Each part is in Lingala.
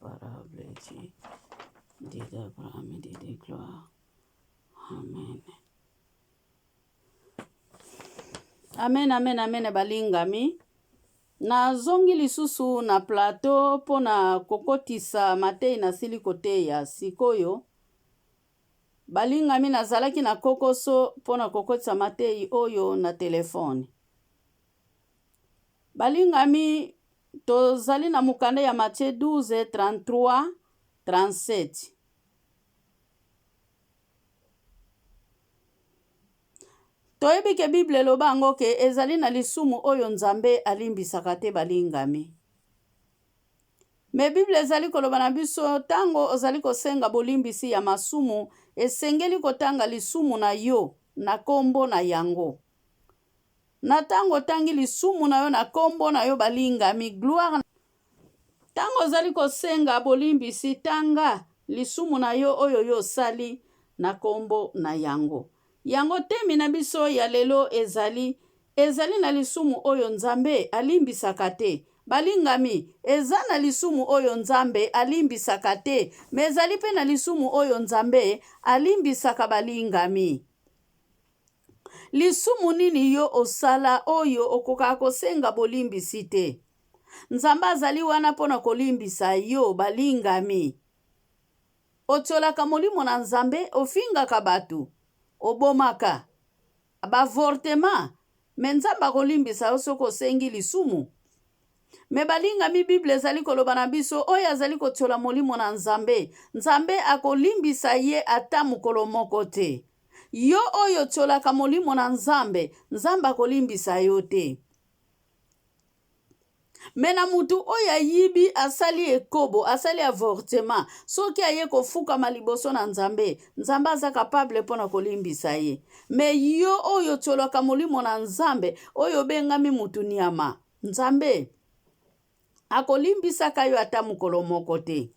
incomparable Dieu, Dieu d'Abraham et Dieu de gloire. Amen. Amen, amen, amen, balingami. Na zongi lisusu na plateau pona kokotisa matei na sili kote ya sikoyo. Balingami nazalaki na kokoso pona kokotisa matei oyo na telefone. Balingami tozali na mukanda ya Matthieu 12, 33, 37. Toyebi ke Bible loba ngo ke ezali na lisumu oyo Nzambe alinbisaka te balingami. Me Bible ezali koloba na biso tango ozali kosenga bolimbisi ya masumu esengeli kotanga lisumu na yo na kombo na yango. Na tango tangi lisumu na yo na kombo na yo balingami gloire. Tango ozali kosenga bolimbisi tanga lisumu na yo oyo yo sali na kombo na yango. Yango temi na biso ya lelo ezali na lisumu oyo Nzambe alimbisaka te. Balingami, eza na lisumu oyo Nzambe alimbisaka te. Mezali pe na lisumu oyo Nzambe alimbisaka balingami. Lisumu nini yo osala oyo okoka kosenga bolimbisi te. Nzambe azali wana pona kolimbisa yo balingami. Otolaka molimo na Nzambe ofingaka batu. Obomaka. Abavortema. Menzamba kolimbisa yo soko sengi lisumu. Me balingami Bible ezali koloba na biso oyo azali kotola molimo na Nzambe. Nzambe akolimbisa ye ata mukolo moko te. Yo oyo tolaka molimo na Nzambe. Nzamba akolimbisa yo te. Mena mutu oya yibi asali ekobo, asali avortement. Soki aye kofuka maliboso na Nzambe, Nzambe aza capable pona kolimbisa ye. Me yo oyo tolaka molimo na Nzambe, oyo bengami mutu niama. Nzambe akolimbisaka yo ata mukolo moko te.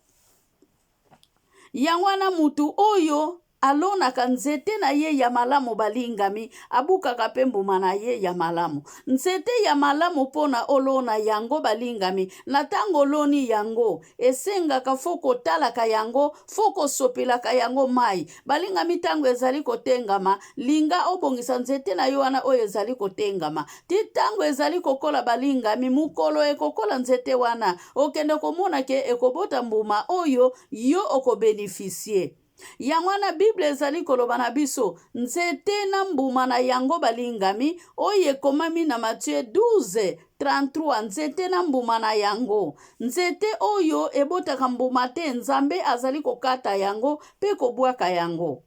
Yangwana mutu oyo alonaka nzete na ye ya malamu balingami, abukaka pe mbuma na ye ya malamu. Nzete ya malamu pona olona yango balingami, na tango loni yango, esengaka foko talaka yango, foko sopelaka yango mai. Balingami tango ezali kotengama, linga obongisa nzete na yo wana oyo ezali kotengama. Ti tango ezali kokola balingami, mukolo ekokola nzete wana, okende komona ke ekobota mbuma oyo yo okobeneficie. Yangwana Bible ezali koloba na biso nzete na mbuma na yango balingami oye komami na Matthieu 12 33 nzete na mbuma na yango. Nzete oyo ebotaka mbuma te Nzambe azali kokata yango pe kobwaka yango.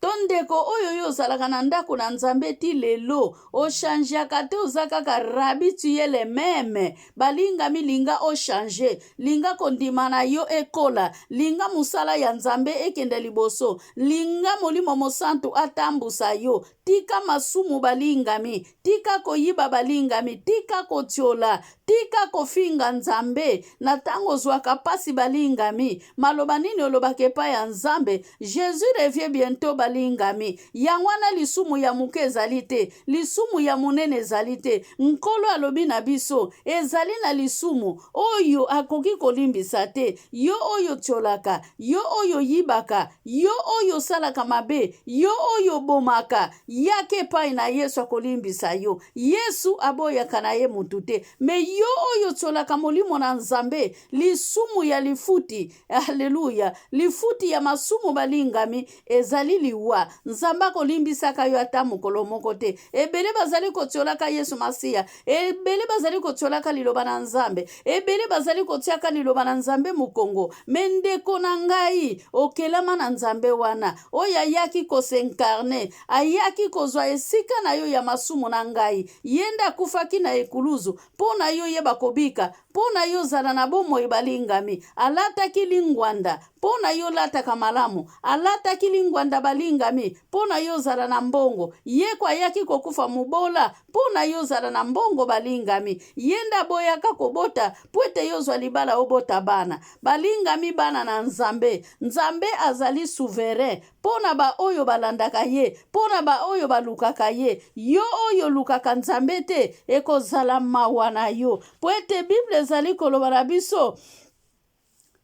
Tondeko oyo yo zalaka na ndako na Nzambe ti lelo o changeaka te ozakaka rabi tu ye le meme balingami linga o change linga kondima na yo ekola linga musala ya Nzambe ekende liboso linga molimo mosantu atambusa yo tika masumu balingami tika koyiba balingami tika kotiola tika kofinga Nzambe na tango zwaka pasi balingami maloba nini olobake pa ya Nzambe Jésus revient bientôt balingami yangwana lisumu ya muke ezali te lisumu ya munene ezali te nkolo alobi na biso ezali na lisumu oyo akoki kolimbisa te yo oyo tiolaka yo oyo yibaka yo oyo salaka mabe yo oyo bomaka yake pai na Yesu akolimbisa yo Yesu aboyaka na ye mutu te me yo oyo tiolaka molimo na Nzambe lisumu ya lifuti haleluya lifuti ya masumu balingami ezali liwa Nzambe akolimbisaka yo ata mukolo moko te ebele bazali kotiolaka Yesu Masiya ebele bazali kotiolaka liloba na Nzambe ebele bazali kotiaka liloba na Nzambe mukongo mendeko na ngai okelama na Nzambe wana oyo ayaki kosenkarne ayaki kozwa esika na yo ya masumu na ngai yenda kufaki na ekuluzu pona yo yeba kobika pona yo zala na bomoi balingami alataki lingwanda pona yo lataka malamu alataki lingwanda balingami pona yo zala na mbongo ye kwa yaki kokufa mubola pona yo zala na mbongo balingami yenda boyaka kobota pwete yo zwa libala obota bana balingami bana na Nzambe Nzambe azali souverain pona ba oyo balandaka ye pona ba oyo balukaka ye yo oyo lukaka Nzambe te ekozala mawa na yo pwete Bible ezali koloba na biso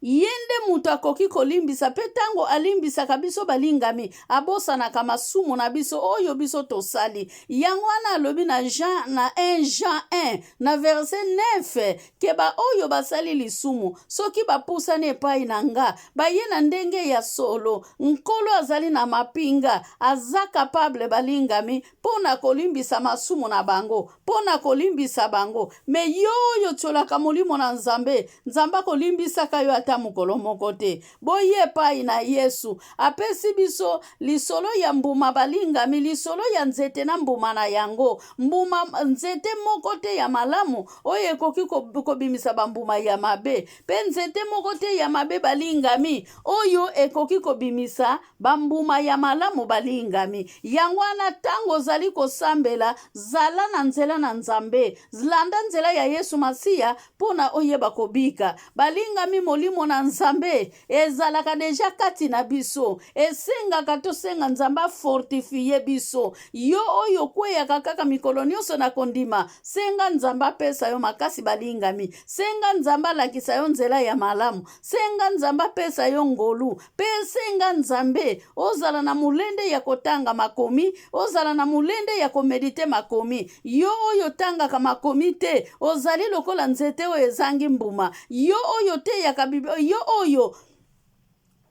yende mutu akoki kolimbisa pe tango alimbisaka biso balingami abosanaka masumu na biso oyo biso tosali. Yango wana alobi na 1 Jean 1 na verset 9 ke ba oyo basali lisumu soki bapusani epai na nga baye na ndenge ya solo, nkolo azali na mapinga aza kapable balingami pona kolimbisa masumu na bango, pona kolimbisa bango. Me yo tiolaka molimo na Nzambe, Nzamba kolimbisaka yo ata mokolo moko te. Boye epai na Yesu apesi biso lisolo ya mbuma balingami, lisolo ya nzete na mbuma na yango, mbuma nzete moko te ya malamu oyo ekoki kobimisa bambuma ya mabe, pe nzete moko te ya mabe balingami oyo ekoki kobimisa bambuma ya malamu balingami. Yango wana tango zali kosambela, zala na nzela na Nzambe, zlanda nzela ya Yesu Masiya pona oyeba kobika balingami. Molimo na Nzambe ezalaka deja kati na biso, esengaka tosenga Nzambe fortifie biso. Yo oyo kweyaka kaka mikolo nyonso na kondima, senga Nzambe pesa yo makasi balingami, senga Nzambe lakisa yo nzela ya malamu, senga Nzambe pesa yo ngolu, pe senga Nzambe ozala na mulende ya kotanga makomi, ozala na mulende ya komedite makomi. Yo oyo tangaka makomi te ozali lokola nzete oyo ezangi mbuma. Yo oyo te ya kabibi, yo oyo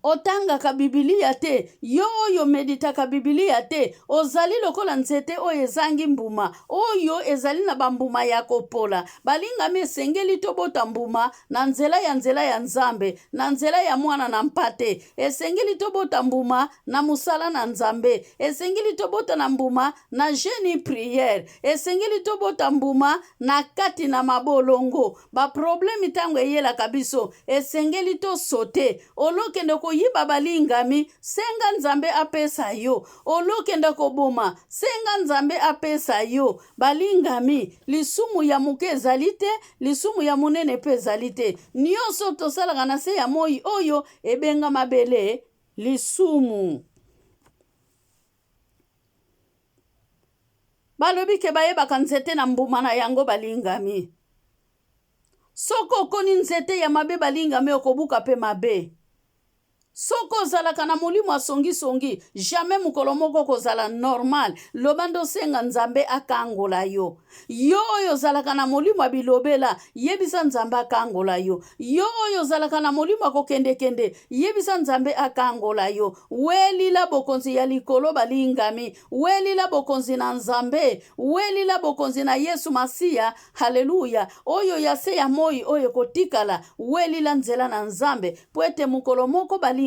otanga ka Biblia te, yo oyo medita ka Biblia te, ozali lokola nzete oyo ezangi mbuma, oyo ezali na bambuma ya kopola. Balingami esengeli tobota mbuma na nzela ya Nzambe, na nzela ya mwana na mpate. Esengeli tobota mbuma na musala na Nzambe, esengeli tobota na mbuma na jeûne prière, esengeli tobota mbuma na kati na mabolongo. Ba problème tango eyela kabiso, esengeli to sote olokende ko yiba balingami, senga Nzambe apesa yo. Olokenda koboma, senga Nzambe apesa yo. Balingami, lisumu ya muke ezali te, lisumu ya munene pe ezali te. Nyonso tosalaka na se ya moi oyo ebenga mabele lisumu. Balobi ke bayebaka nzete na mbuma na yango balingami. Soko koni nzete ya mabe balingami okobuka pe mabe. Soko zalaka na molimo asongi, jamais mukolo moko kozala normal. Lobando senga Nzambe akangola yo. Yo oyo zalaka na molimo bilobela, yebisa Nzambe akangola yo. Yo oyo zalaka na molimo kokende, yebisa Nzambe akangola yo. Welila bokonzi ya likolo balingami, welila bokonzi na Nzambe, welila bokonzi na Yesu Masiya. Haleluya. Oyo yase ya moi oyo kotikala, welila nzela na Nzambe, pwete mukolo moko balingami,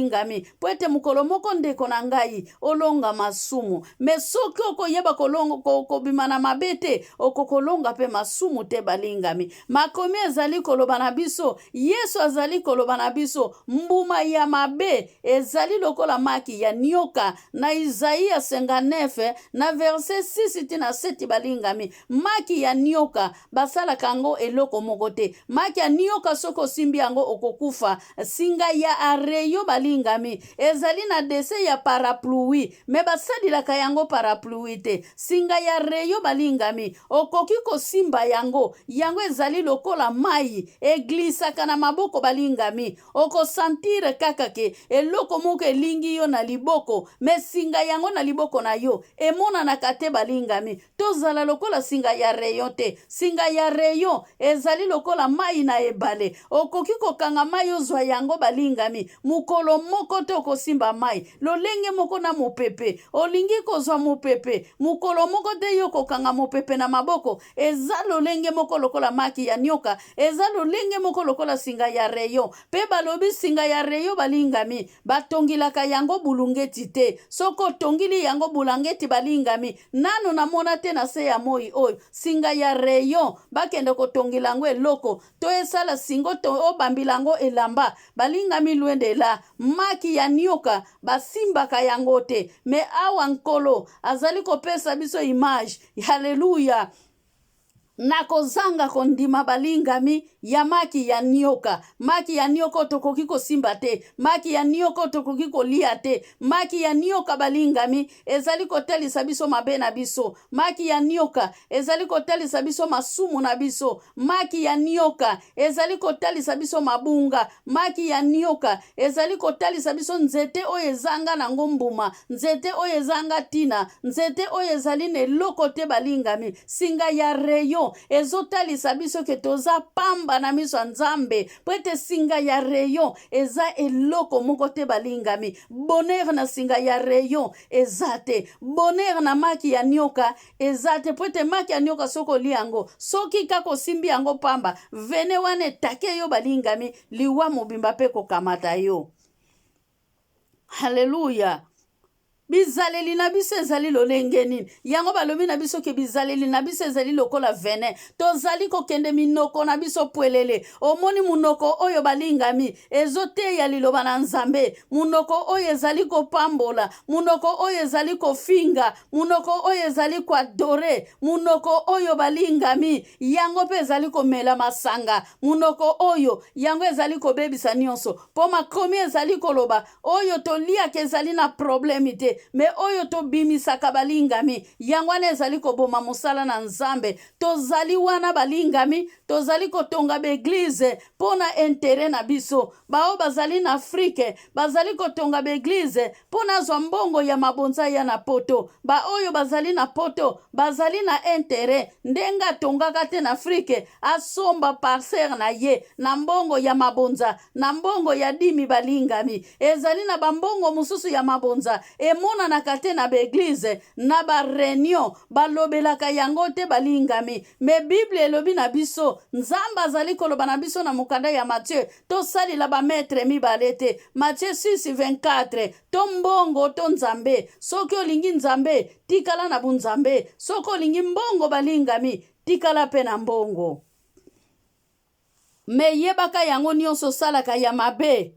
pwete mukolo moko ndeko na ngai olonga masumu. Me soki okoyeba kobima na mabete, okokolonga pe masumu te balingami. Makomi ezali koloba na biso, Yesu azali koloba na biso, mbuma ya mabe ezali lokola maki ya nyoka na Isaia 59 na verset 6 tina 7 balingami. Maki ya nyoka basala kango eloko moko te. Maki ya nyoka soko simbi yango okokufa. Singa ya areyo balingami ezali na dese ya parapluie, me basalilaka yango parapluie te. Singa ya reyo balingami okoki kosimba yango, yango ezali lokola mai eglisaka na maboko balingami. Oko sentire kaka ke eloko moko elingi yo na liboko, me singa yango na liboko na yo emona na kate balingami. Tozala lokola singa ya reyo te. Singa ya reyo ezali lokola mai na ebale, okoki kokanga mai ozwa yango balingami. Mukolo moko to kosimba mai, lolenge moko na mopepe olingi kozwa mopepe, mukolo moko te yo kokanga mopepe na maboko. Eza lolenge moko lokola maki ya nyoka, eza lolenge moko lokola singa ya reyo. Pe balobi singa ya reyo balingami batongilaka yango bulungeti te. Soko tongili yango bulangeti balingami, nano na mona te na se ya moi oyo. Singa ya reyo bakende kotongilango eloko to esala singo to obambilango elamba balingami luende la. Maki ya nyoka basimbaka yango te. Me awa nkolo azali kopesa biso image. Haleluya. nakozanga kondima balingami ya maki ya nioka. Maki ya nioka tokoki kosimba te, maki ya nioka tokoki kolia te, maki ya nioka balingami ezali kotalisa biso mabe na biso, maki ya nioka ezali kotalisa biso masumu na biso, maki ya nioka ezali kotalisa biso mabunga, maki ya nioka ezali kotalisa biso nzete oyo ezanga nango mbuma, nzete oyo ezanga tina, nzete oyo ezali neloko te balingami. Singa ya reyo ezotalisa biso ke toza pamba na miso ya Nzambe, po ete singa ya reyo eza eloko moko te balingami. Bonheur na singa ya reyo eza te, bonheur na maki ya nioka eza te, po ete maki ya nioka soko olia yango, soki kaka osimbi yango pamba, vene wana etake yo balingami, liwa mobimba pe kokamata yo. Haleluya. Bizaleli na biso ezali lolenge nini? Yango balobi na biso ke bizaleli na biso ezali lokola vene. Tozali kokende minoko na biso pwelele. Omoni munoko oyo balingami ezoteya liloba na Nzambe. Munoko oyo ezali kopambola, munoko oyo ezali kofinga, munoko oyo ezali koadore, munoko oyo balingami yango pe ezali komela masanga, munoko oyo yango ezali kobebisa nyonso. Po makomi ezali koloba oyo toliaka ezali na problemi te, me oyo to bimisaka balingami yango wana ezali koboma mosala na Nzambe. Tozali wana balingami, tozali kotonga beglize pona intere na biso. Bao bazali na Afrique bazali kotonga beglize pona zwa mbongo ya mabonza ya na poto. Ba oyo bazali na poto bazali na intere ndenga tongaka te na Afrique asomba parcere na ye na mbongo ya mabonza, na mbongo ya dimi balingami. Ezali na bambongo mususu ya mabonza emona na kate na beglize na ba reunion balobelaka yango te balingami. Me Bible elobi na biso, Nzambe azali koloba na biso na mukanda ya Matthieu, to sali la ba maître mibale te. Matthieu 6:24, to mbongo to Nzambe. Soki olingi Nzambe tikala na bunzambe, soki olingi mbongo balingami tikala pe na mbongo. Me yebaka yango nyonso salaka ya mabe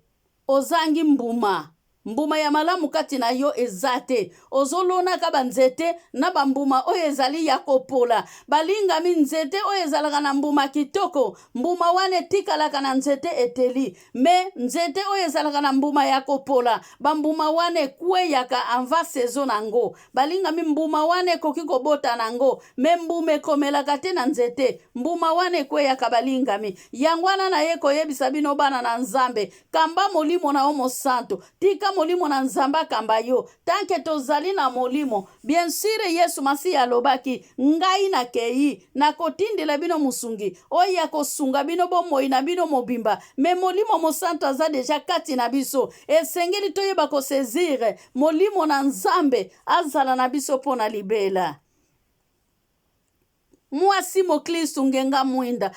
ozangi mbuma. Mbuma ya malamu kati na yo ezate. Ozolona ka banzete na bambuma oyo ezali ya kopola. Balingami nzete oyo ezalaka na mbuma kitoko, mbuma wane tikalaka na nzete eteli. Me nzete oyo ezalaka na mbuma ya kopola, bambuma wane kweyaka anva saison nango. Balingami mbuma wane koki kobota nango, me mbuma ekomelaka te na nzete. Mbuma wane kweyaka balingami. Yangwana na ye koyebisa bino bana na Nzambe, kamba molimo na Omo Santo. Tika molimo na Nzambe kamba yo. Tanke tozali na molimo, bien sûr Yesu Masi alobaki, ngai na kei na kotindela bino musungi oya kosunga bino bomoi na bino mobimba. Me molimo mosanto aza deja kati na biso. Esengeli toyeba ko saisir molimo na Nzambe azala na biso pona libela. Mwasi moklistu ngenga mwinda